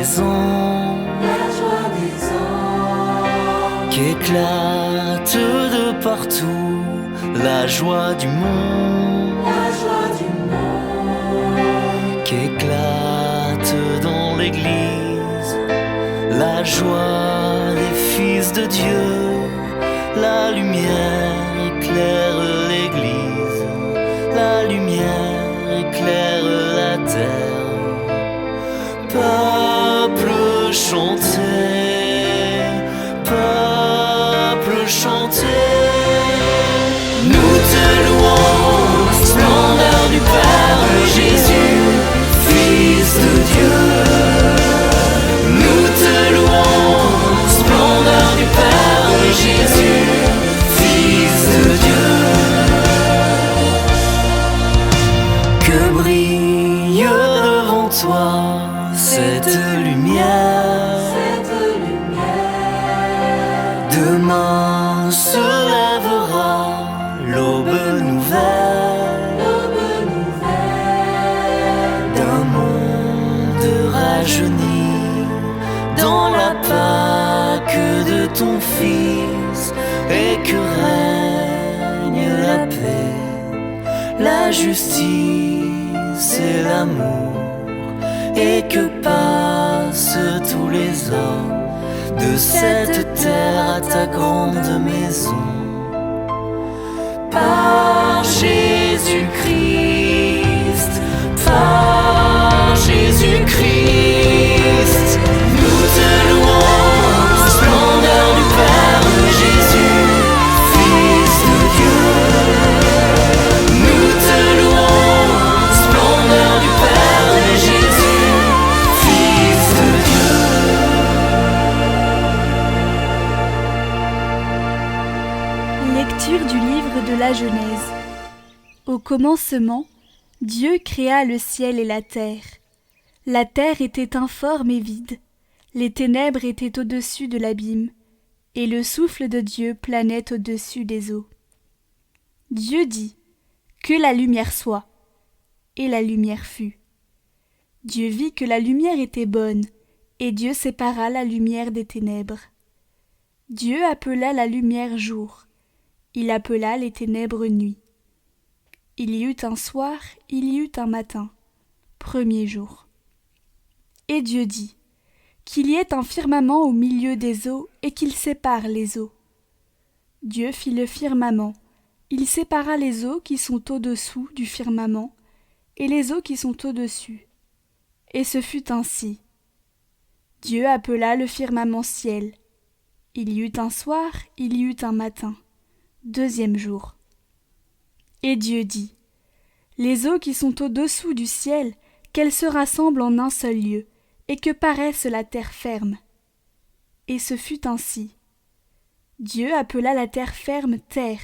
des ans, qu'éclate de partout la joie du monde, qu'éclate dans l'église la joie des fils de Dieu. La lumière éclaire l'église, la lumière éclaire la terre. Peuple chantez, peuple chantez. Nous te louons, splendeur du Père Jésus, Fils de Dieu. Nous te louons, splendeur du Père Jésus, Fils de Dieu. Que brille devant toi cette lumière. Demain se lèvera l'aube nouvelle d'un monde rajeuni dans la Pâque de ton Fils, et que règne la paix, la justice et l'amour, et que passent tous les hommes de cette terre à ta grande maison. Par Jésus-Christ, par Jésus-Christ, nous te louons, splendeur du Père Jésus, Fils de Dieu. Nous te louons, splendeur du Père Jésus, Fils de Dieu. Lecture du livre de la Genèse. Au commencement, Dieu créa le ciel et la terre. La terre était informe et vide, les ténèbres étaient au-dessus de l'abîme, et le souffle de Dieu planait au-dessus des eaux. Dieu dit : que la lumière soit, et la lumière fut. Dieu vit que la lumière était bonne, et Dieu sépara la lumière des ténèbres. Dieu appela la lumière jour, il appela les ténèbres nuit. Il y eut un soir, il y eut un matin, premier jour. Et Dieu dit : qu'il y ait un firmament au milieu des eaux et qu'il sépare les eaux. Dieu fit le firmament, il sépara les eaux qui sont au-dessous du firmament et les eaux qui sont au-dessus. Et ce fut ainsi. Dieu appela le firmament ciel. Il y eut un soir, il y eut un matin, deuxième jour. Et Dieu dit : les eaux qui sont au-dessous du ciel, qu'elles se rassemblent en un seul lieu, et que paraisse la terre ferme. Et ce fut ainsi. Dieu appela la terre ferme terre,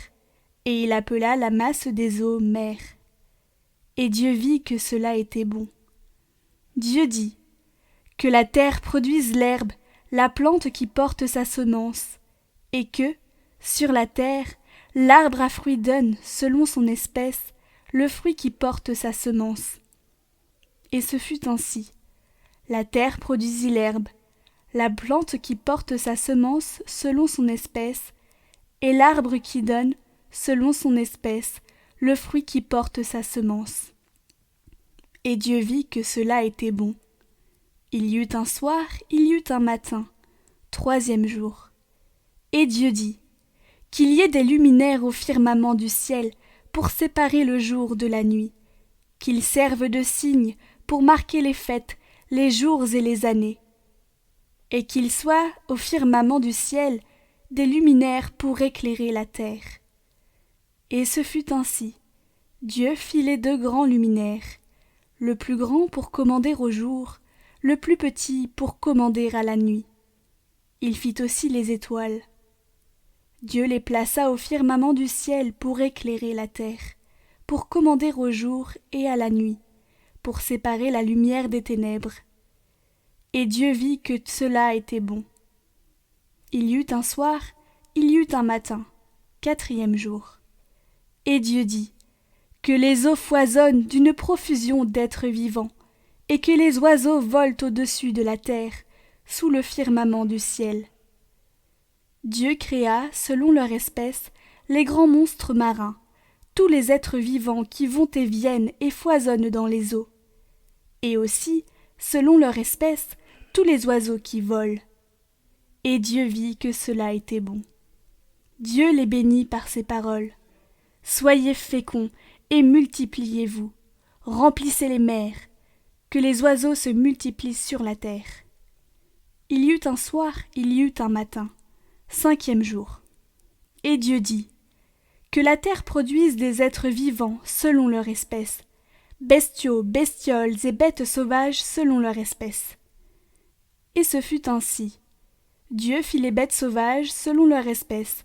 et il appela la masse des eaux mer. Et Dieu vit que cela était bon. Dieu dit : que la terre produise l'herbe, la plante qui porte sa semence, et que, sur la terre, l'arbre à fruits donne, selon son espèce, le fruit qui porte sa semence. Et ce fut ainsi. La terre produisit l'herbe, la plante qui porte sa semence selon son espèce, et l'arbre qui donne, selon son espèce, le fruit qui porte sa semence. Et Dieu vit que cela était bon. Il y eut un soir, il y eut un matin, troisième jour. Et Dieu dit : qu'il y ait des luminaires au firmament du ciel pour séparer le jour de la nuit, qu'ils servent de signes pour marquer les fêtes, les jours et les années, et qu'il soit au firmament du ciel des luminaires pour éclairer la terre. Et ce fut ainsi. Dieu fit les deux grands luminaires, le plus grand pour commander au jour, le plus petit pour commander à la nuit. Il fit aussi les étoiles. Dieu les plaça au firmament du ciel pour éclairer la terre, pour commander au jour et à la nuit, pour séparer la lumière des ténèbres. Et Dieu vit que cela était bon. Il y eut un soir, il y eut un matin, quatrième jour. Et Dieu dit : que les eaux foisonnent d'une profusion d'êtres vivants, et que les oiseaux volent au-dessus de la terre, sous le firmament du ciel. Dieu créa, selon leur espèce, les grands monstres marins, tous les êtres vivants qui vont et viennent et foisonnent dans les eaux, et aussi, selon leur espèce, tous les oiseaux qui volent. Et Dieu vit que cela était bon. Dieu les bénit par ces paroles. Soyez féconds et multipliez-vous, remplissez les mers, que les oiseaux se multiplient sur la terre. Il y eut un soir, il y eut un matin, 5e jour. Et Dieu dit, que la terre produise des êtres vivants selon leur espèce, bestiaux, bestioles et bêtes sauvages selon leur espèce. Et ce fut ainsi. Dieu fit les bêtes sauvages selon leur espèce,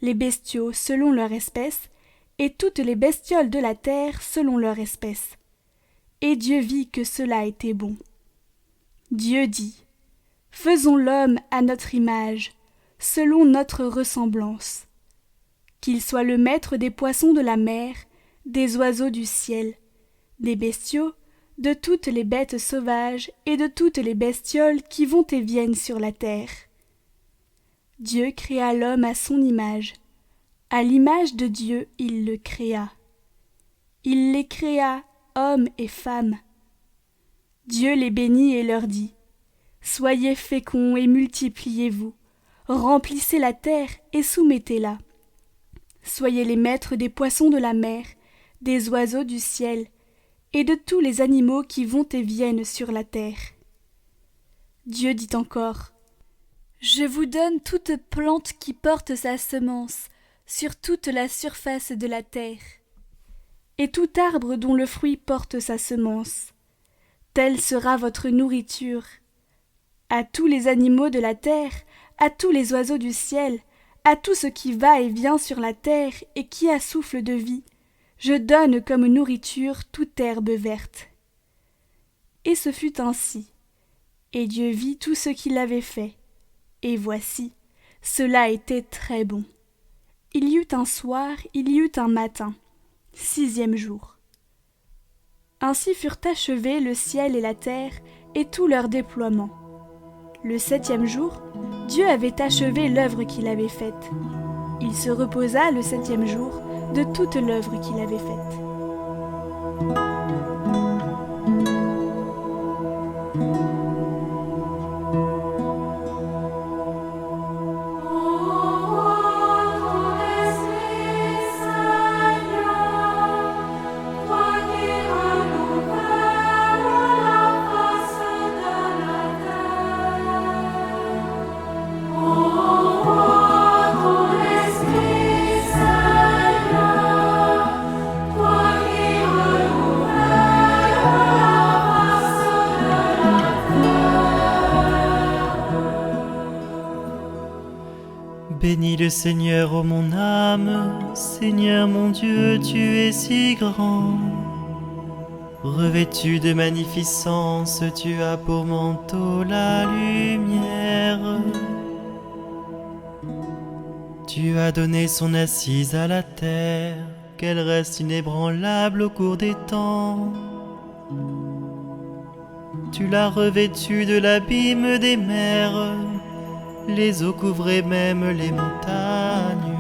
les bestiaux selon leur espèce, et toutes les bestioles de la terre selon leur espèce. Et Dieu vit que cela était bon. Dieu dit, faisons l'homme à notre image, selon notre ressemblance. Qu'il soit le maître des poissons de la mer, des oiseaux du ciel, des bestiaux, de toutes les bêtes sauvages et de toutes les bestioles qui vont et viennent sur la terre. Dieu créa l'homme à son image. À l'image de Dieu, il le créa. Il les créa, hommes et femmes. Dieu les bénit et leur dit, soyez féconds et multipliez-vous, remplissez la terre et soumettez-la. Soyez les maîtres des poissons de la mer, des oiseaux du ciel, et de tous les animaux qui vont et viennent sur la terre. Dieu dit encore, je vous donne toute plante qui porte sa semence sur toute la surface de la terre, et tout arbre dont le fruit porte sa semence. Telle sera votre nourriture. À tous les animaux de la terre, à tous les oiseaux du ciel, à tout ce qui va et vient sur la terre et qui a souffle de vie, je donne comme nourriture toute herbe verte. Et ce fut ainsi. Et Dieu vit tout ce qu'il avait fait. Et voici, cela était très bon. Il y eut un soir, il y eut un matin, 6e jour. Ainsi furent achevés le ciel et la terre et tout leur déploiement. Le 7e jour, Dieu avait achevé l'œuvre qu'il avait faite. Il se reposa le 7e jour de toute l'œuvre qu'il avait faite. Bénis le Seigneur, ô mon âme, Seigneur mon Dieu, tu es si grand. Revêtu de magnificence, tu as pour manteau la lumière. Tu as donné son assise à la terre, qu'elle reste inébranlable au cours des temps. Tu l'as revêtue de l'abîme des mers, les eaux couvraient même les montagnes.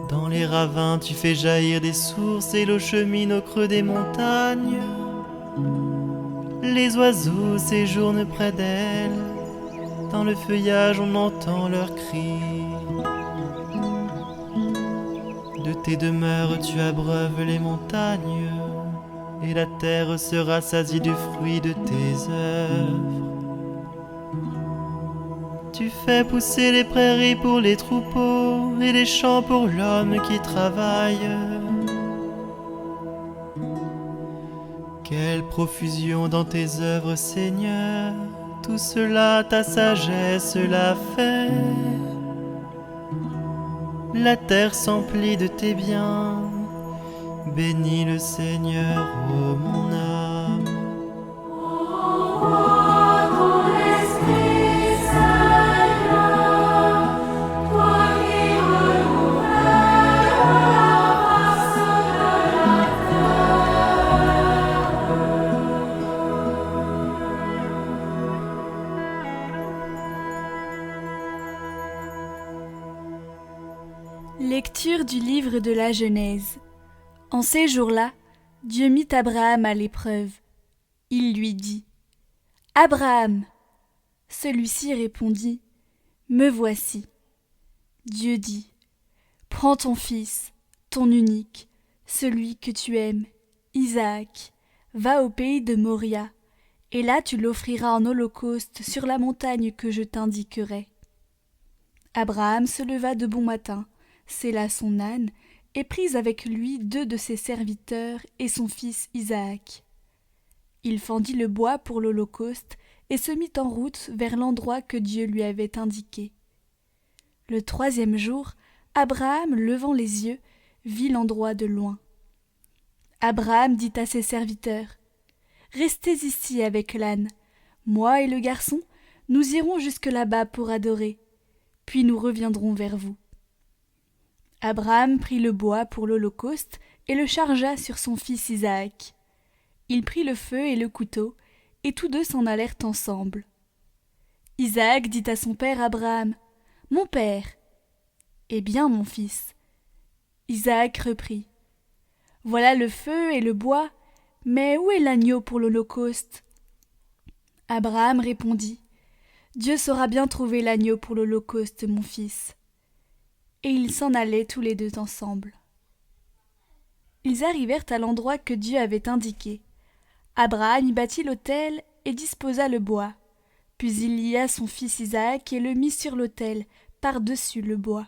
Dans les ravins, tu fais jaillir des sources et l'eau chemine au creux des montagnes. Les oiseaux séjournent près d'elle, dans le feuillage on entend leurs cris. De tes demeures tu abreuves les montagnes, et la terre se rassasie du fruit de tes œuvres. Tu fais pousser les prairies pour les troupeaux et les champs pour l'homme qui travaille. Quelle profusion dans tes œuvres, Seigneur, tout cela ta sagesse l'a fait. La terre s'emplit de tes biens. Bénis le Seigneur, ô mon âme. Lecture du livre de la Genèse. En ces jours-là, Dieu mit Abraham à l'épreuve. Il lui dit : « Abraham !» Celui-ci répondit : « Me voici. » Dieu dit : « Prends ton fils, ton unique, celui que tu aimes, Isaac, va au pays de Moria, et là tu l'offriras en holocauste sur la montagne que je t'indiquerai. » Abraham se leva de bon matin, sella son âne, et prit avec lui 2 de ses serviteurs et son fils Isaac. Il fendit le bois pour l'holocauste et se mit en route vers l'endroit que Dieu lui avait indiqué. Le 3e jour, Abraham, levant les yeux, vit l'endroit de loin. Abraham dit à ses serviteurs : « Restez ici avec l'âne. Moi et le garçon, nous irons jusque là-bas pour adorer, puis nous reviendrons vers vous. » Abraham prit le bois pour l'holocauste et le chargea sur son fils Isaac. Il prit le feu et le couteau, et tous 2 s'en allèrent ensemble. Isaac dit à son père Abraham : « Mon père !» « Eh bien, mon fils ?» Isaac reprit : « Voilà le feu et le bois, mais où est l'agneau pour l'holocauste ?» Abraham répondit : « Dieu saura bien trouver l'agneau pour l'holocauste, mon fils. » Et ils s'en allaient tous les 2 ensemble. Ils arrivèrent à l'endroit que Dieu avait indiqué. Abraham y bâtit l'autel et disposa le bois. Puis il lia son fils Isaac et le mit sur l'autel, par-dessus le bois.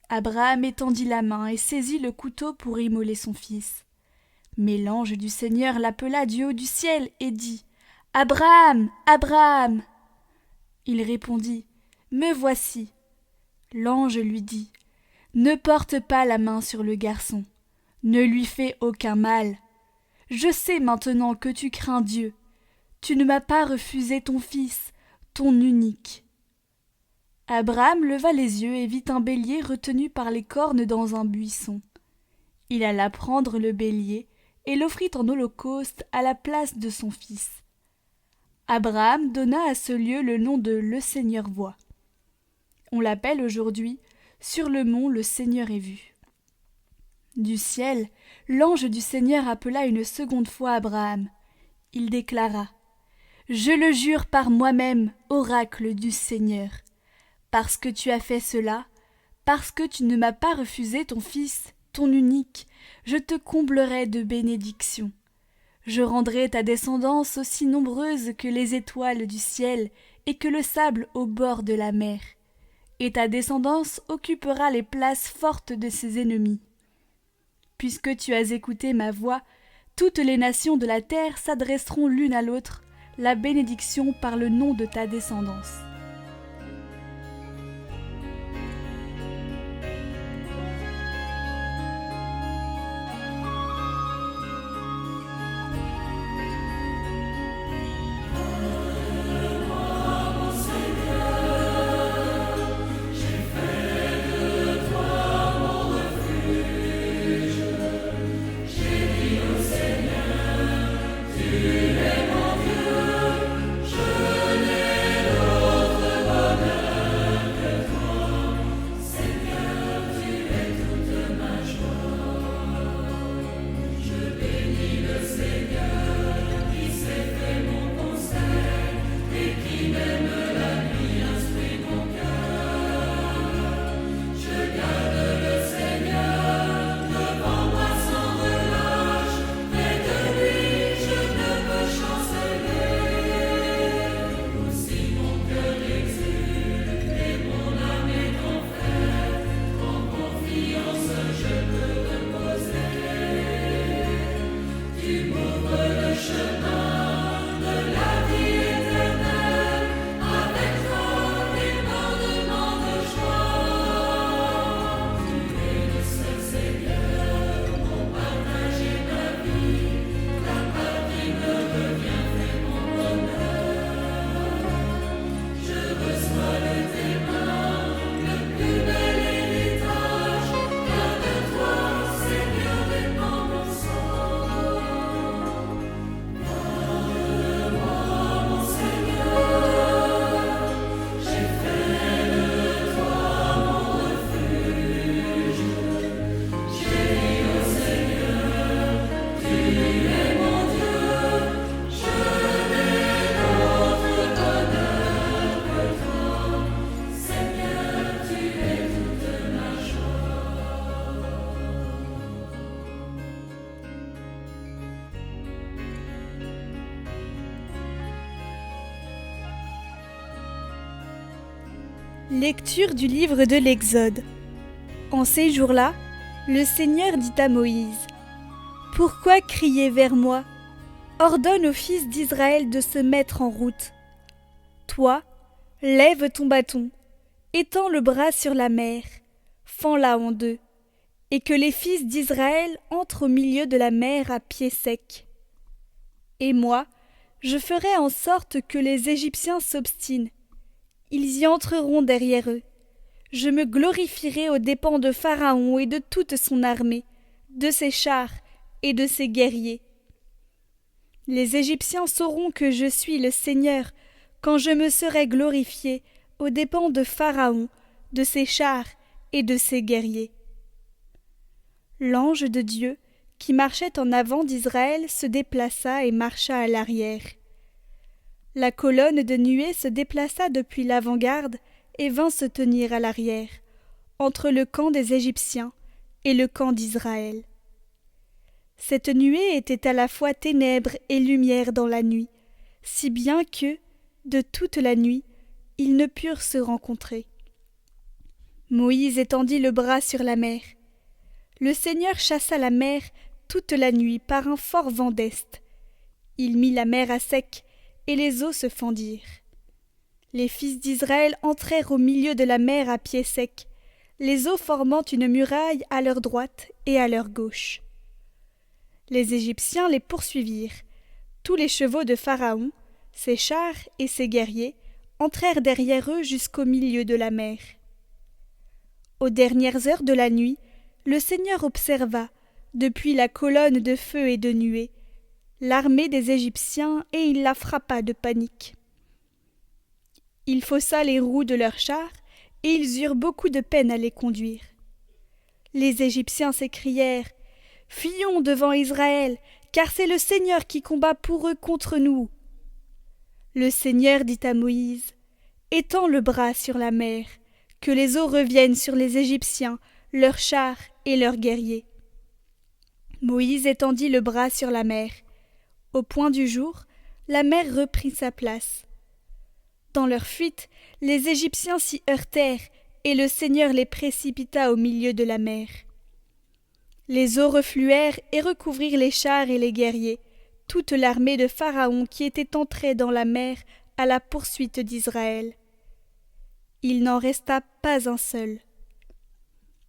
Abraham étendit la main et saisit le couteau pour immoler son fils. Mais l'ange du Seigneur l'appela du haut du ciel et dit : « Abraham, Abraham !» Il répondit : « Me voici. » L'ange lui dit : « Ne porte pas la main sur le garçon, ne lui fais aucun mal. Je sais maintenant que tu crains Dieu. Tu ne m'as pas refusé ton fils, ton unique. » Abraham leva les yeux et vit un bélier retenu par les cornes dans un buisson. Il alla prendre le bélier et l'offrit en holocauste à la place de son fils. Abraham donna à ce lieu le nom de « Le Seigneur voit ». On l'appelle aujourd'hui « Sur le mont le Seigneur est vu ». Du ciel, l'ange du Seigneur appela une seconde fois Abraham. Il déclara : « Je le jure par moi-même, oracle du Seigneur. Parce que tu as fait cela, parce que tu ne m'as pas refusé ton fils, ton unique, je te comblerai de bénédictions. Je rendrai ta descendance aussi nombreuse que les étoiles du ciel et que le sable au bord de la mer. Et ta descendance occupera les places fortes de ses ennemis. Puisque tu as écouté ma voix, toutes les nations de la terre s'adresseront l'une à l'autre, la bénédiction par le nom de ta descendance. » Je n'ai d'autre Lecture du livre de l'Exode. En ces jours-là, le Seigneur dit à Moïse : « Pourquoi crier vers moi ? Ordonne aux fils d'Israël de se mettre en route. Toi, lève ton bâton, étends le bras sur la mer, fends-la en deux, et que les fils d'Israël entrent au milieu de la mer à pied sec. Et moi, je ferai en sorte que les Égyptiens s'obstinent. Ils y entreront derrière eux. Je me glorifierai aux dépens de Pharaon et de toute son armée, de ses chars et de ses guerriers. Les Égyptiens sauront que je suis le Seigneur quand je me serai glorifié aux dépens de Pharaon, de ses chars et de ses guerriers. » L'ange de Dieu, qui marchait en avant d'Israël, se déplaça et marcha à l'arrière. La colonne de nuée se déplaça depuis l'avant-garde et vint se tenir à l'arrière, entre le camp des Égyptiens et le camp d'Israël. Cette nuée était à la fois ténèbres et lumière dans la nuit, si bien que, de toute la nuit, ils ne purent se rencontrer. Moïse étendit le bras sur la mer. Le Seigneur chassa la mer toute la nuit par un fort vent d'est. Il mit la mer à sec, et les eaux se fendirent. Les fils d'Israël entrèrent au milieu de la mer à pied sec, les eaux formant une muraille à leur droite et à leur gauche. Les Égyptiens les poursuivirent. Tous les chevaux de Pharaon, ses chars et ses guerriers entrèrent derrière eux jusqu'au milieu de la mer. Aux dernières heures de la nuit, le Seigneur observa, depuis la colonne de feu et de nuée, l'armée des Égyptiens et il la frappa de panique. Il faussa les roues de leurs chars et ils eurent beaucoup de peine à les conduire. Les Égyptiens s'écrièrent : « Fuyons devant Israël, car c'est le Seigneur qui combat pour eux contre nous. » Le Seigneur dit à Moïse : « Étends le bras sur la mer, que les eaux reviennent sur les Égyptiens, leurs chars et leurs guerriers. » Moïse étendit le bras sur la mer. Au point du jour, la mer reprit sa place. Dans leur fuite, les Égyptiens s'y heurtèrent et le Seigneur les précipita au milieu de la mer. Les eaux refluèrent et recouvrirent les chars et les guerriers, toute l'armée de Pharaon qui était entrée dans la mer à la poursuite d'Israël. Il n'en resta pas un seul.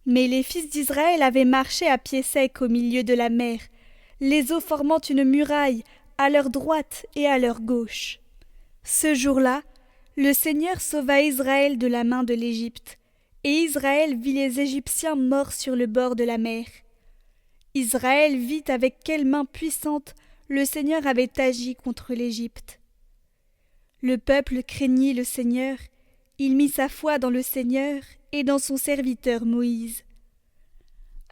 Mais les fils d'Israël avaient marché à pied sec au milieu de la mer, les eaux formant une muraille à leur droite et à leur gauche. Ce jour-là, le Seigneur sauva Israël de la main de l'Égypte, et Israël vit les Égyptiens morts sur le bord de la mer. Israël vit avec quelle main puissante le Seigneur avait agi contre l'Égypte. Le peuple craignit le Seigneur, il mit sa foi dans le Seigneur et dans son serviteur Moïse.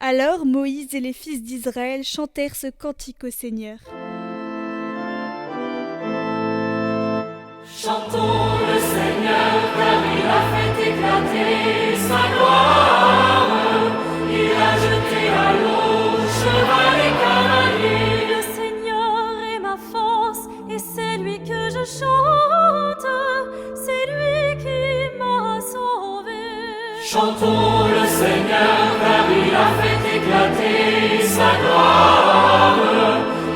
Alors Moïse et les fils d'Israël chantèrent ce cantique au Seigneur. Chantons le Seigneur, car il a fait éclater sa gloire. Il a jeté à l'eau cheval et cavalier. Le Seigneur est ma force, et c'est lui que je chante. C'est lui qui m'a sauvé. Chantons le Seigneur, car il a fait éclater sa gloire.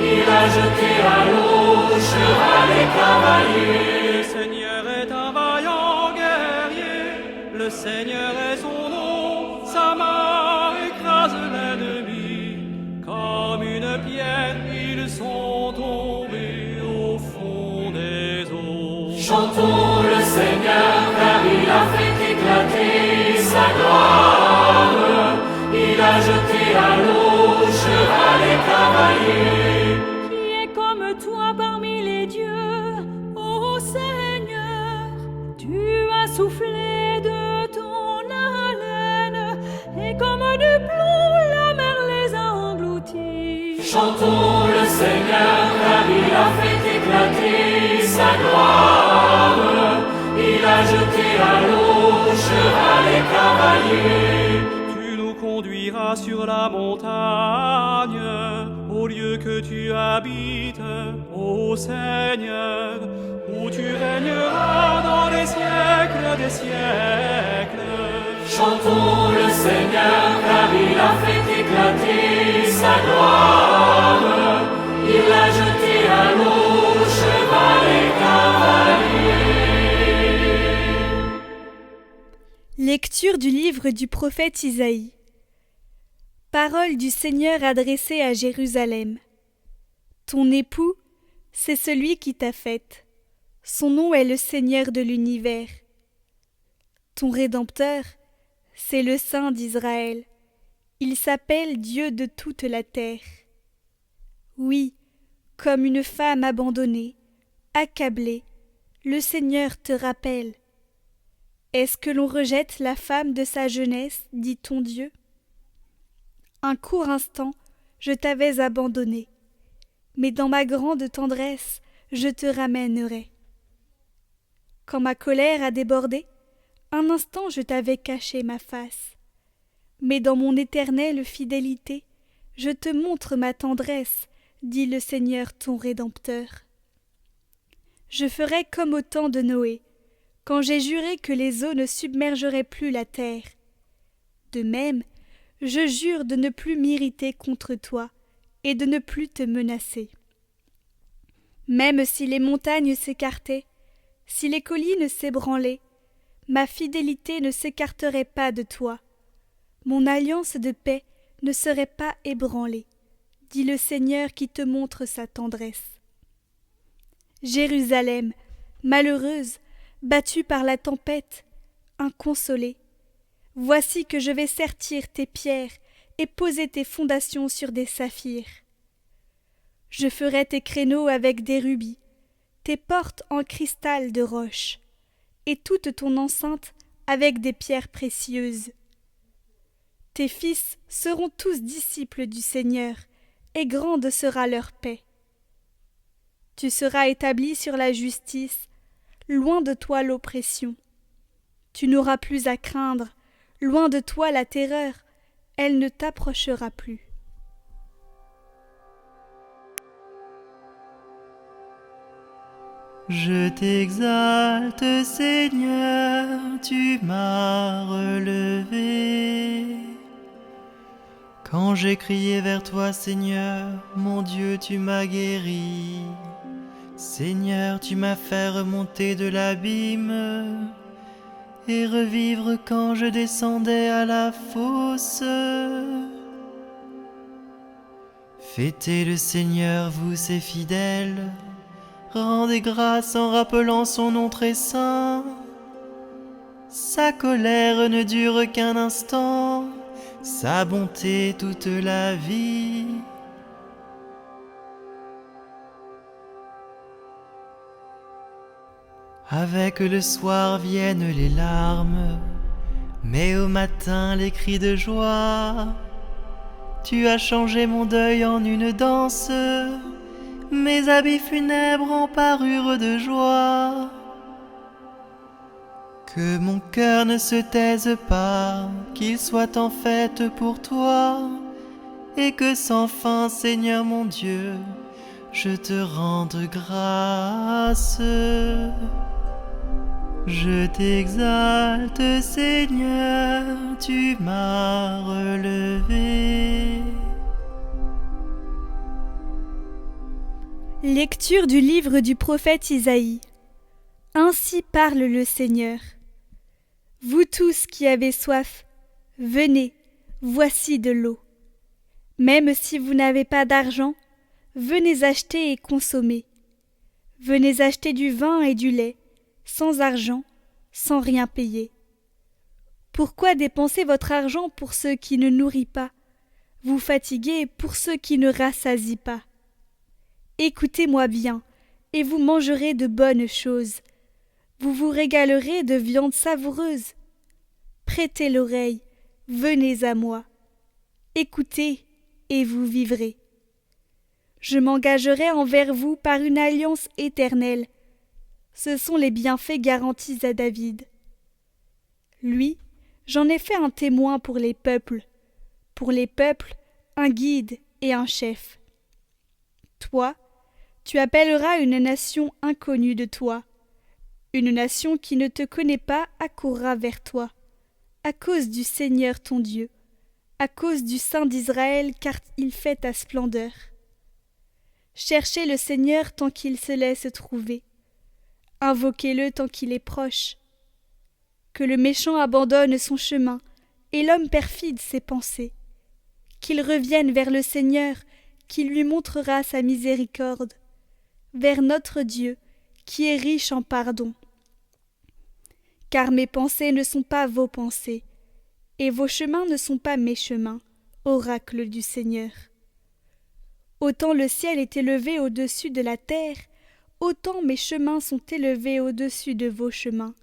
Il a jeté à l'eau cheval et cavalier. Le Seigneur est un vaillant guerrier, le Seigneur est son nom, sa main écrase l'ennemi. Comme une pierre, ils sont tombés au fond des eaux. Chantons le Seigneur, car il a fait éclater sa gloire. Il a jeté à l'eau cheval et cavalier. Qui est comme toi parmi les dieux, ô Seigneur? Tu as soufflé de ton haleine, et comme du plomb la mer les a engloutis. Chantons le Seigneur, car il a fait éclater sa gloire. Il a jeté à l'eau cheval et cavalier. Tu nous conduiras sur la montagne, au lieu que tu habites, ô Seigneur, où tu régneras dans les siècles des siècles. Chantons le Seigneur, car il a fait éclater sa gloire. Il a jeté à l'eau cheval et cavalier. Lecture du livre du prophète Isaïe. Parole du Seigneur adressée à Jérusalem. Ton époux, c'est celui qui t'a faite. Son nom est le Seigneur de l'univers. Ton Rédempteur, c'est le Saint d'Israël. Il s'appelle Dieu de toute la terre. Oui, comme une femme abandonnée, accablée, le Seigneur te rappelle. Est-ce que l'on rejette la femme de sa jeunesse, dit ton Dieu? Un court instant, je t'avais abandonné, mais dans ma grande tendresse, je te ramènerai. Quand ma colère a débordé, un instant je t'avais caché ma face, mais dans mon éternelle fidélité, je te montre ma tendresse, dit le Seigneur ton Rédempteur. Je ferai comme au temps de Noé, quand j'ai juré que les eaux ne submergeraient plus la terre. De même, je jure de ne plus m'irriter contre toi et de ne plus te menacer. Même si les montagnes s'écartaient, si les collines s'ébranlaient, ma fidélité ne s'écarterait pas de toi. Mon alliance de paix ne serait pas ébranlée, dit le Seigneur qui te montre sa tendresse. Jérusalem, malheureuse, battue par la tempête, inconsolée, voici que je vais sertir tes pierres et poser tes fondations sur des saphirs. Je ferai tes créneaux avec des rubis, tes portes en cristal de roche, et toute ton enceinte avec des pierres précieuses. Tes fils seront tous disciples du Seigneur, et grande sera leur paix. Tu seras établi sur la justice, loin de toi l'oppression. Tu n'auras plus à craindre, loin de toi la terreur, elle ne t'approchera plus. Je t'exalte, Seigneur, tu m'as relevé. Quand j'ai crié vers toi, Seigneur, mon Dieu, tu m'as guéri. Seigneur, tu m'as fait remonter de l'abîme et revivre quand je descendais à la fosse. Fêtez le Seigneur, vous ses fidèles, rendez grâce en rappelant son nom très saint. Sa colère ne dure qu'un instant, sa bonté toute la vie. Avec le soir viennent les larmes, mais au matin les cris de joie. Tu as changé mon deuil en une danse, mes habits funèbres en parure de joie. Que mon cœur ne se taise pas, qu'il soit en fête pour toi, et que sans fin, Seigneur mon Dieu, je te rende grâce. Je t'exalte, Seigneur, tu m'as relevé. Lecture du livre du prophète Isaïe. Ainsi parle le Seigneur. Vous tous qui avez soif, venez, voici de l'eau. Même si vous n'avez pas d'argent, venez acheter et consommer. Venez acheter du vin et du lait, sans argent, sans rien payer. Pourquoi dépenser votre argent pour ceux qui ne nourrit pas, vous fatiguer pour ceux qui ne rassasient pas? Écoutez-moi bien, et vous mangerez de bonnes choses. Vous vous régalerez de viande savoureuse. Prêtez l'oreille, venez à moi. Écoutez, et vous vivrez. Je m'engagerai envers vous par une alliance éternelle. Ce sont les bienfaits garantis à David. Lui, j'en ai fait un témoin pour les peuples, un guide et un chef. Toi, tu appelleras une nation inconnue de toi. Une nation qui ne te connaît pas accourra vers toi. à cause du Seigneur ton Dieu, à cause du Saint d'Israël, car il fait ta splendeur. Cherchez le Seigneur tant qu'il se laisse trouver. Invoquez-le tant qu'il est proche. Que le méchant abandonne son chemin, et l'homme perfide ses pensées. Qu'il revienne vers le Seigneur, qui lui montrera sa miséricorde, vers notre Dieu, qui est riche en pardon. Car mes pensées ne sont pas vos pensées, et vos chemins ne sont pas mes chemins, oracle du Seigneur. Autant le ciel est élevé au-dessus de la terre, autant mes chemins sont élevés au-dessus de vos chemins,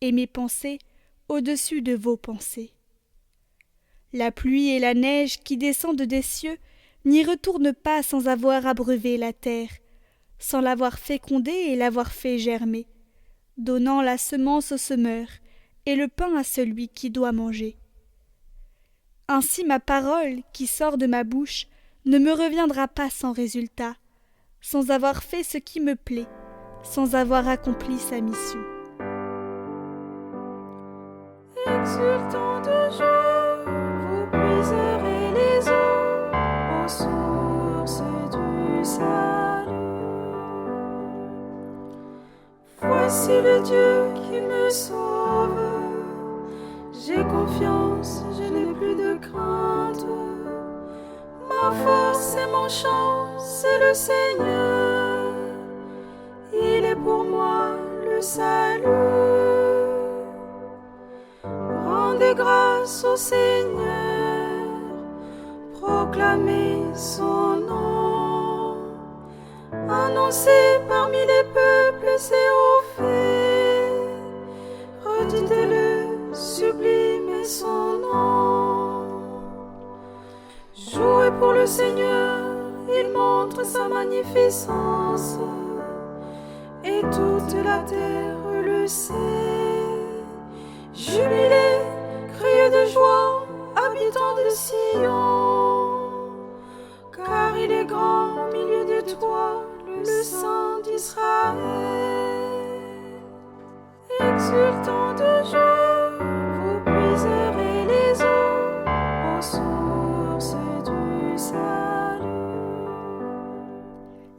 et mes pensées au-dessus de vos pensées. La pluie et la neige qui descendent des cieux n'y retournent pas sans avoir abreuvé la terre, sans l'avoir fécondée et l'avoir fait germer, donnant la semence au semeur et le pain à celui qui doit manger. Ainsi ma parole qui sort de ma bouche ne me reviendra pas sans résultat, sans avoir fait ce qui me plaît, sans avoir accompli sa mission. Exultant de joie, vous puiserez les eaux aux sources du salut. Voici le Dieu qui me sauve. J'ai confiance, je n'ai plus de crainte. Ma force et mon chant, c'est le Seigneur. Il est pour moi le salut. Rendez grâce au Seigneur, proclamez son nom. Annoncez parmi les peuples ses hauts faits. Redites-le, sublimez son nom. Jouez pour le Seigneur, il montre sa magnificence, et toute la terre le sait. Jubilez, criez de joie, habitants de Sion, car il est grand au milieu de toi, le Saint d'Israël. Exultant de joie, vous puiserez les eaux aux sources du salut.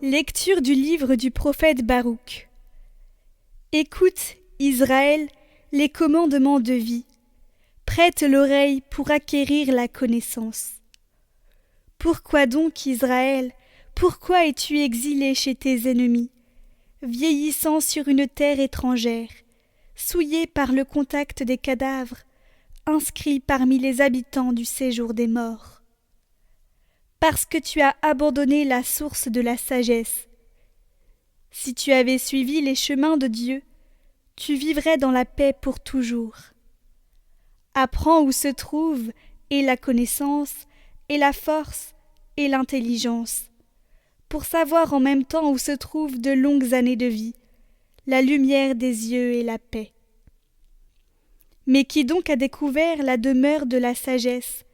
Lecture du livre du prophète Baruch. Écoute, Israël, les commandements de vie. Prête l'oreille pour acquérir la connaissance. Pourquoi donc, Israël, pourquoi es-tu exilé chez tes ennemis, vieillissant sur une terre étrangère, souillé par le contact des cadavres, inscrit parmi les habitants du séjour des morts? Parce que tu as abandonné la source de la sagesse. Si tu avais suivi les chemins de Dieu, tu vivrais dans la paix pour toujours. Apprends où se trouve et la connaissance, et la force, et l'intelligence, pour savoir en même temps où se trouvent de longues années de vie, la lumière des yeux et la paix. Mais qui donc a découvert la demeure de la sagesse?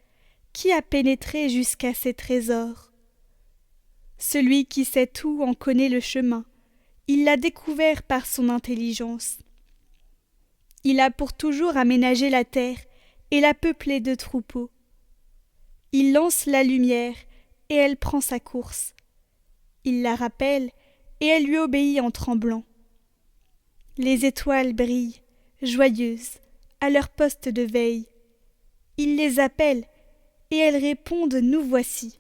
Qui a pénétré jusqu'à ses trésors? Celui qui sait tout en connaît le chemin, il l'a découvert par son intelligence. Il a pour toujours aménagé la terre et l'a peuplée de troupeaux. Il lance la lumière et elle prend sa course. Il la rappelle et elle lui obéit en tremblant. Les étoiles brillent, joyeuses, à leur poste de veille. Il les appelle et elles répondent « Nous voici ».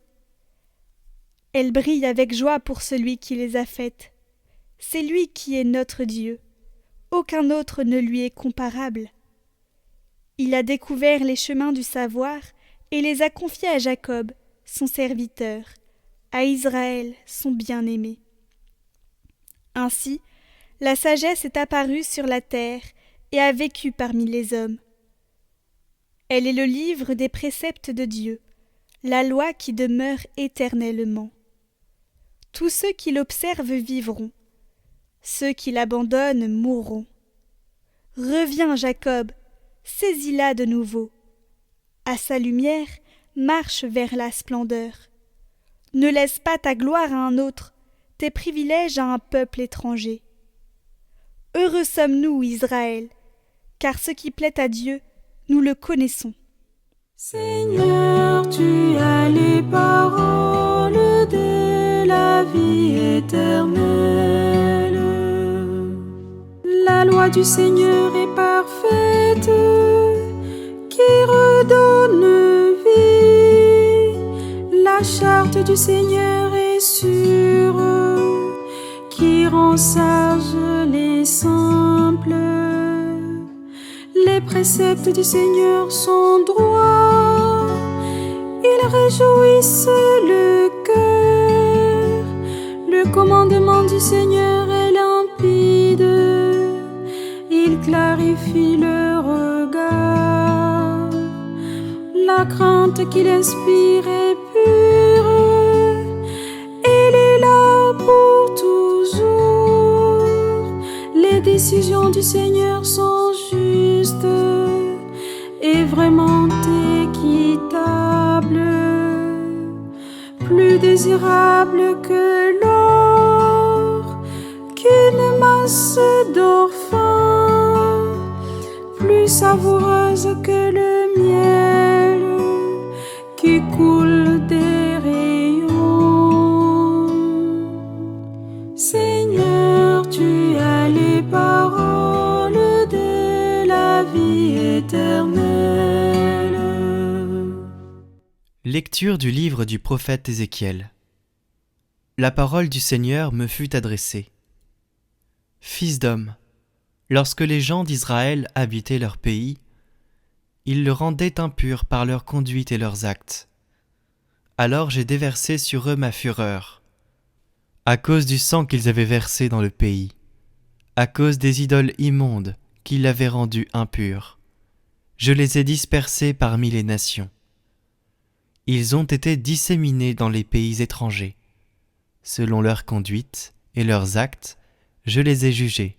Elles brillent avec joie pour celui qui les a faites. C'est lui qui est notre Dieu. Aucun autre ne lui est comparable. Il a découvert les chemins du savoir et les a confiés à Jacob, son serviteur, à Israël, son bien-aimé. Ainsi, la sagesse est apparue sur la terre et a vécu parmi les hommes. Elle est le livre des préceptes de Dieu, la loi qui demeure éternellement. Tous ceux qui l'observent vivront. Ceux qui l'abandonnent mourront. Reviens, Jacob, saisis-la de nouveau. À sa lumière, marche vers la splendeur. Ne laisse pas ta gloire à un autre, tes privilèges à un peuple étranger. Heureux sommes-nous, Israël, car ce qui plaît à Dieu, nous le connaissons. Seigneur, tu as les paroles de la vie éternelle. La loi du Seigneur est parfaite, qui redonne vie. La charte du Seigneur est sûre, qui rend sages les simples. Les préceptes du Seigneur sont droits, ils réjouissent le cœur. Le commandement du Seigneur est limpide, il clarifie le regard. La crainte qu'il inspire est pure, il est là pour toujours. Les décisions du Seigneur sont justes et vraiment équitables, plus désirables que l'or, qu'une masse d'or fin, plus savoureuse que le miel qui coule des rayons. Seigneur, tu as les paroles de la vie éternelle. Lecture du livre du prophète Ézéchiel. La parole du Seigneur me fut adressée. Fils d'homme, lorsque les gens d'Israël habitaient leur pays, ils le rendaient impur par leur conduite et leurs actes. Alors j'ai déversé sur eux ma fureur, à cause du sang qu'ils avaient versé dans le pays, à cause des idoles immondes qui l'avaient rendu impur. Je les ai dispersés parmi les nations. Ils ont été disséminés dans les pays étrangers. Selon leur conduite et leurs actes, je les ai jugés.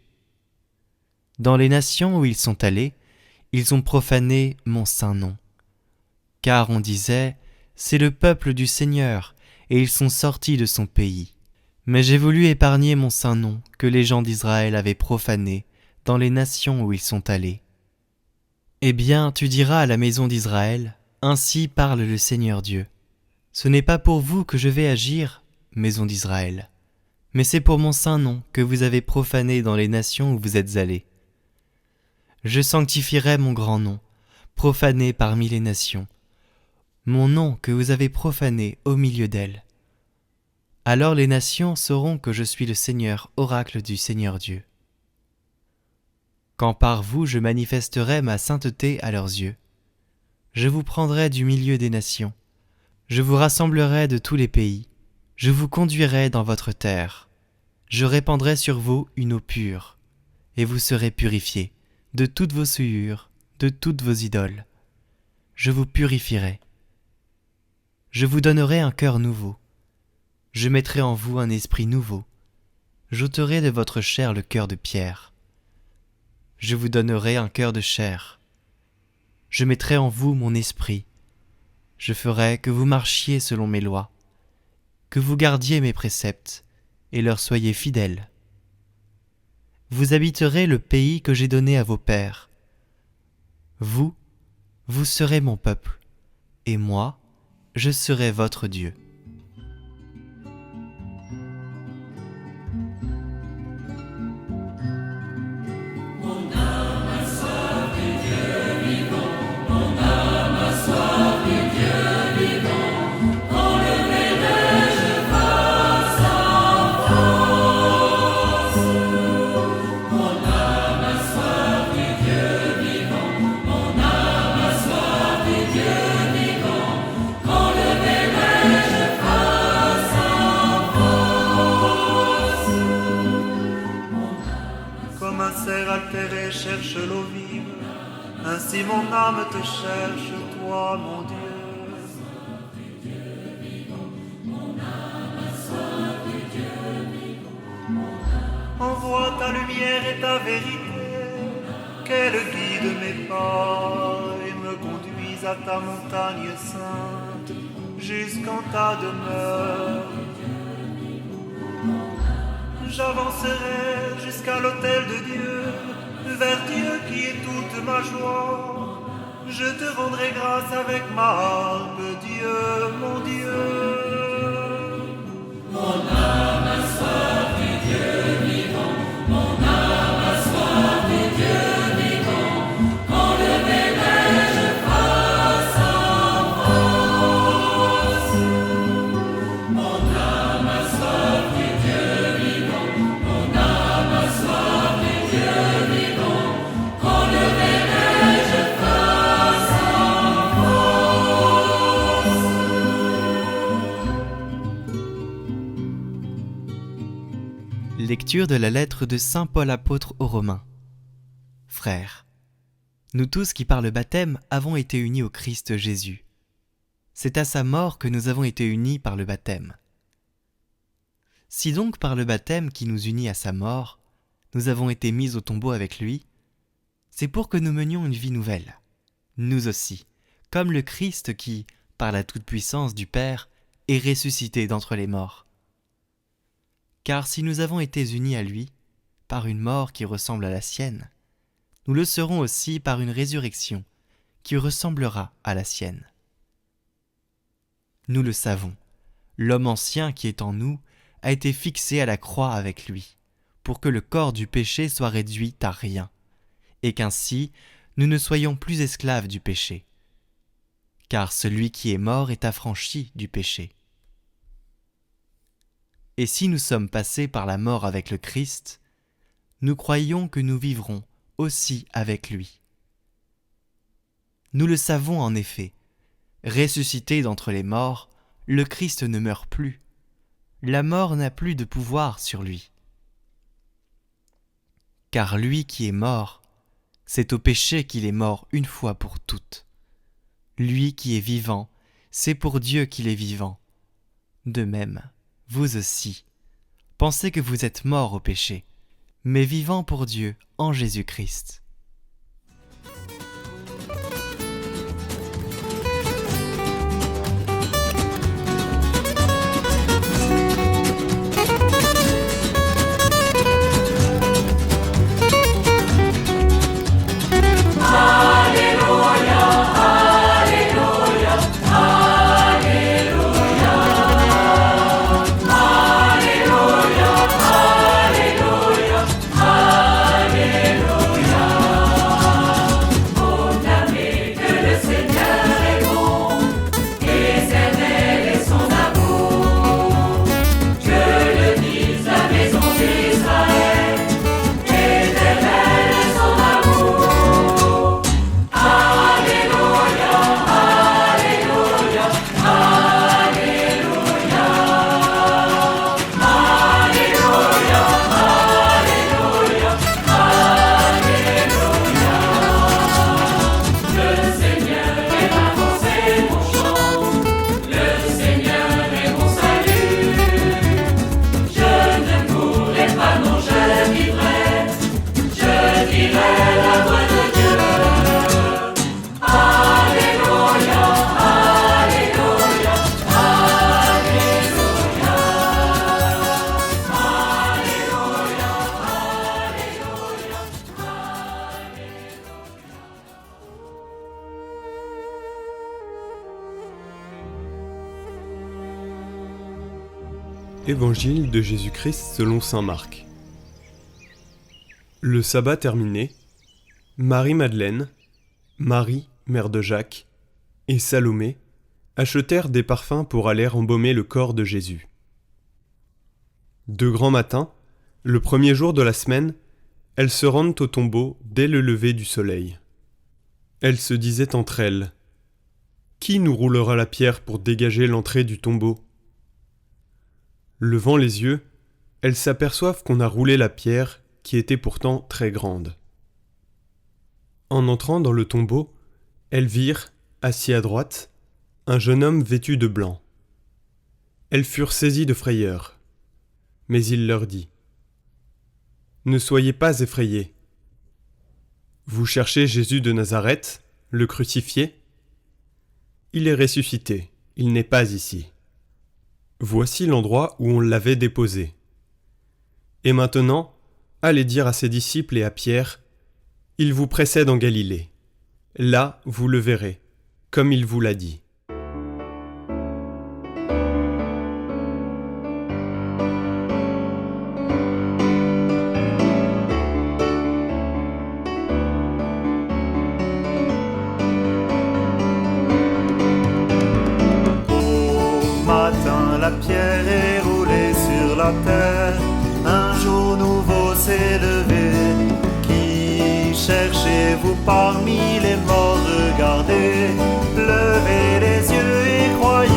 Dans les nations où ils sont allés, ils ont profané mon saint nom. Car on disait, c'est le peuple du Seigneur, et ils sont sortis de son pays. Mais j'ai voulu épargner mon saint nom que les gens d'Israël avaient profané dans les nations où ils sont allés. Eh bien, tu diras à la maison d'Israël, ainsi parle le Seigneur Dieu. Ce n'est pas pour vous que je vais agir, maison d'Israël, mais c'est pour mon saint nom que vous avez profané dans les nations où vous êtes allés. Je sanctifierai mon grand nom, profané parmi les nations, mon nom que vous avez profané au milieu d'elles. Alors les nations sauront que je suis le Seigneur, oracle du Seigneur Dieu. Quand par vous je manifesterai ma sainteté à leurs yeux, je vous prendrai du milieu des nations, je vous rassemblerai de tous les pays, je vous conduirai dans votre terre, je répandrai sur vous une eau pure, et vous serez purifiés de toutes vos souillures, de toutes vos idoles. Je vous purifierai. Je vous donnerai un cœur nouveau. Je mettrai en vous un esprit nouveau. J'ôterai de votre chair le cœur de pierre. Je vous donnerai un cœur de chair. Je mettrai en vous mon esprit. Je ferai que vous marchiez selon mes lois, que vous gardiez mes préceptes et leur soyez fidèles. Vous habiterez le pays que j'ai donné à vos pères. Vous serez mon peuple, et moi, je serai votre Dieu. Altéré cherche l'eau vive, ainsi mon âme te cherche, toi mon Dieu. Envoie ta lumière et ta vérité, qu'elle guide mes pas et me conduise à ta montagne sainte, jusqu'en ta demeure. J'avancerai jusqu'à l'autel de Dieu, vers Dieu qui est toute ma joie. Je te rendrai grâce avec ma harpe, Dieu, mon Dieu. Mon âme a soif du Dieu vivant, mon âme a soif du Dieu vivant. Quand le verrai-je face à face? Mon âme a soif du Dieu vivant, mon âme a soif du Dieu vivant. Quand le verrai-je face à face? Lecture de la lettre de saint Paul apôtre aux Romains. Frères, nous tous qui par le baptême avons été unis au Christ Jésus. C'est à sa mort que nous avons été unis par le baptême. Si donc par le baptême qui nous unit à sa mort, nous avons été mis au tombeau avec lui, c'est pour que nous menions une vie nouvelle, nous aussi, comme le Christ qui, par la toute-puissance du Père, est ressuscité d'entre les morts. Car si nous avons été unis à lui, par une mort qui ressemble à la sienne, nous le serons aussi par une résurrection qui ressemblera à la sienne. Nous le savons, l'homme ancien qui est en nous a été fixé à la croix avec lui, pour que le corps du péché soit réduit à rien, et qu'ainsi nous ne soyons plus esclaves du péché. Car celui qui est mort est affranchi du péché. Et si nous sommes passés par la mort avec le Christ, nous croyons que nous vivrons aussi avec lui. Nous le savons en effet, ressuscité d'entre les morts, le Christ ne meurt plus. La mort n'a plus de pouvoir sur lui. Car lui qui est mort, c'est au péché qu'il est mort une fois pour toutes. Lui qui est vivant, c'est pour Dieu qu'il est vivant. De même, vous aussi, pensez que vous êtes morts au péché, mais vivants pour Dieu en Jésus-Christ. Évangile de Jésus-Christ selon saint Marc. Le sabbat terminé, Marie-Madeleine, Marie, mère de Jacques, et Salomé achetèrent des parfums pour aller embaumer le corps de Jésus. De grand matin, le premier jour de la semaine, elles se rendent au tombeau dès le lever du soleil. Elles se disaient entre elles : « Qui nous roulera la pierre pour dégager l'entrée du tombeau ?» Levant les yeux, elles s'aperçoivent qu'on a roulé la pierre qui était pourtant très grande. En entrant dans le tombeau, elles virent, assis à droite, un jeune homme vêtu de blanc. Elles furent saisies de frayeur, mais il leur dit : « Ne soyez pas effrayés. Vous cherchez Jésus de Nazareth, le crucifié ? Il est ressuscité, il n'est pas ici. Voici l'endroit où on l'avait déposé. Et maintenant, allez dire à ses disciples et à Pierre : il vous précède en Galilée. Là, vous le verrez, comme il vous l'a dit. Au matin, la pierre est roulée sur la terre. Un jour nouveau s'est levé. Qui cherchez-vous parmi les morts? Regardez, levez les yeux et croyez.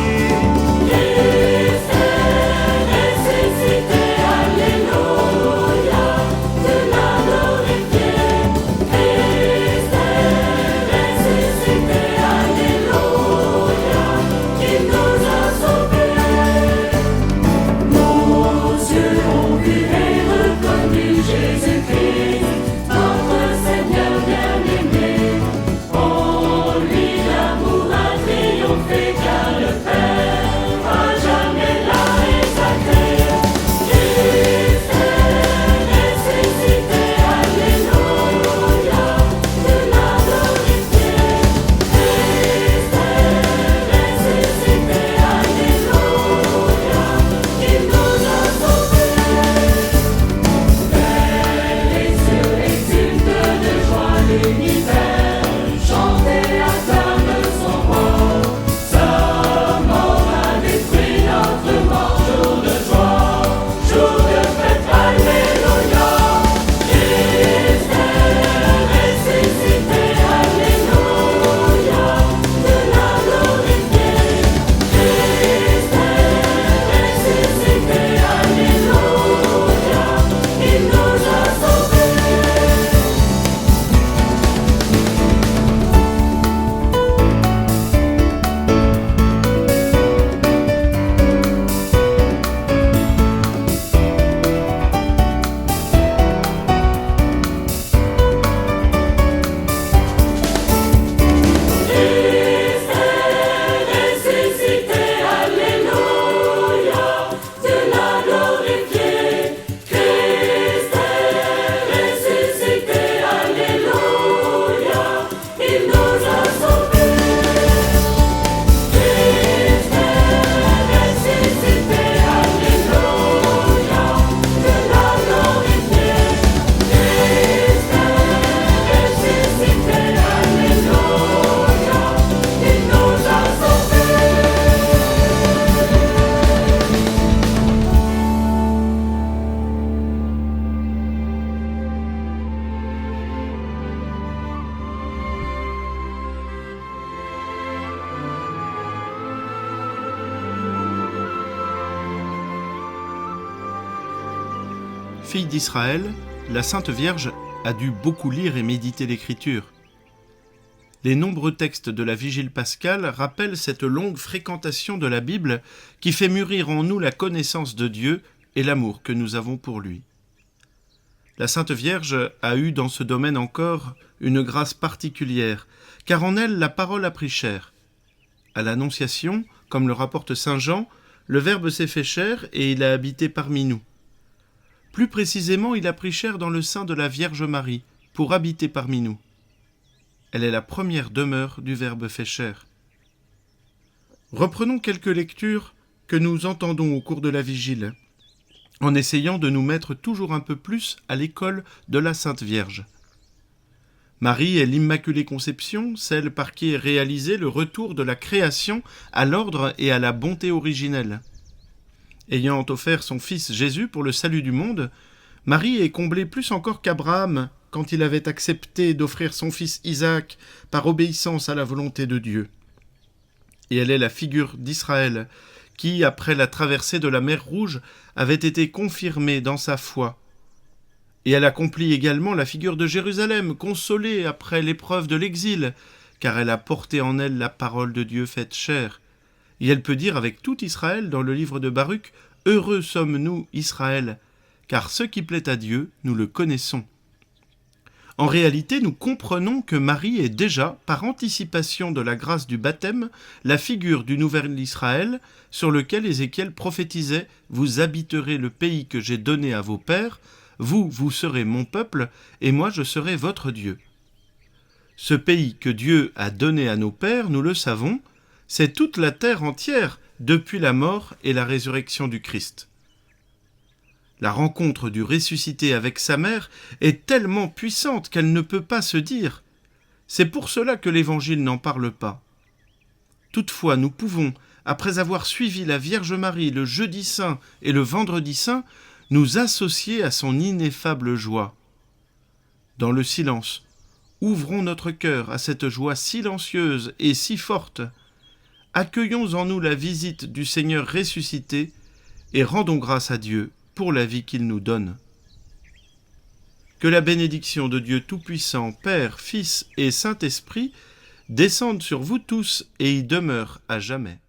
Fille d'Israël, la Sainte Vierge a dû beaucoup lire et méditer l'Écriture. Les nombreux textes de la Vigile pascale rappellent cette longue fréquentation de la Bible qui fait mûrir en nous la connaissance de Dieu et l'amour que nous avons pour lui. La Sainte Vierge a eu dans ce domaine encore une grâce particulière, car en elle la parole a pris chair. À l'Annonciation, comme le rapporte saint Jean, le Verbe s'est fait chair et il a habité parmi nous. Plus précisément, il a pris chair dans le sein de la Vierge Marie, pour habiter parmi nous. Elle est la première demeure du Verbe fait chair. Reprenons quelques lectures que nous entendons au cours de la Vigile, en essayant de nous mettre toujours un peu plus à l'école de la Sainte Vierge. Marie est l'Immaculée Conception, celle par qui est réalisé le retour de la création à l'ordre et à la bonté originelle. Ayant offert son fils Jésus pour le salut du monde, Marie est comblée plus encore qu'Abraham quand il avait accepté d'offrir son fils Isaac par obéissance à la volonté de Dieu. Et elle est la figure d'Israël qui, après la traversée de la mer Rouge, avait été confirmée dans sa foi. Et elle accomplit également la figure de Jérusalem, consolée après l'épreuve de l'exil, car elle a porté en elle la parole de Dieu faite chair. Et elle peut dire avec tout Israël dans le livre de Baruch, « Heureux sommes-nous, Israël, car ce qui plaît à Dieu, nous le connaissons. » En réalité, nous comprenons que Marie est déjà, par anticipation de la grâce du baptême, la figure du nouvel Israël sur lequel Ézéchiel prophétisait « Vous habiterez le pays que j'ai donné à vos pères, vous serez mon peuple, et moi je serai votre Dieu. » Ce pays que Dieu a donné à nos pères, nous le savons, c'est toute la terre entière depuis la mort et la résurrection du Christ. La rencontre du ressuscité avec sa mère est tellement puissante qu'elle ne peut pas se dire. C'est pour cela que l'Évangile n'en parle pas. Toutefois, nous pouvons, après avoir suivi la Vierge Marie le jeudi saint et le vendredi saint, nous associer à son ineffable joie. Dans le silence, ouvrons notre cœur à cette joie silencieuse et si forte. Accueillons en nous la visite du Seigneur ressuscité et rendons grâce à Dieu pour la vie qu'il nous donne. Que la bénédiction de Dieu Tout-Puissant, Père, Fils et Saint-Esprit descende sur vous tous et y demeure à jamais.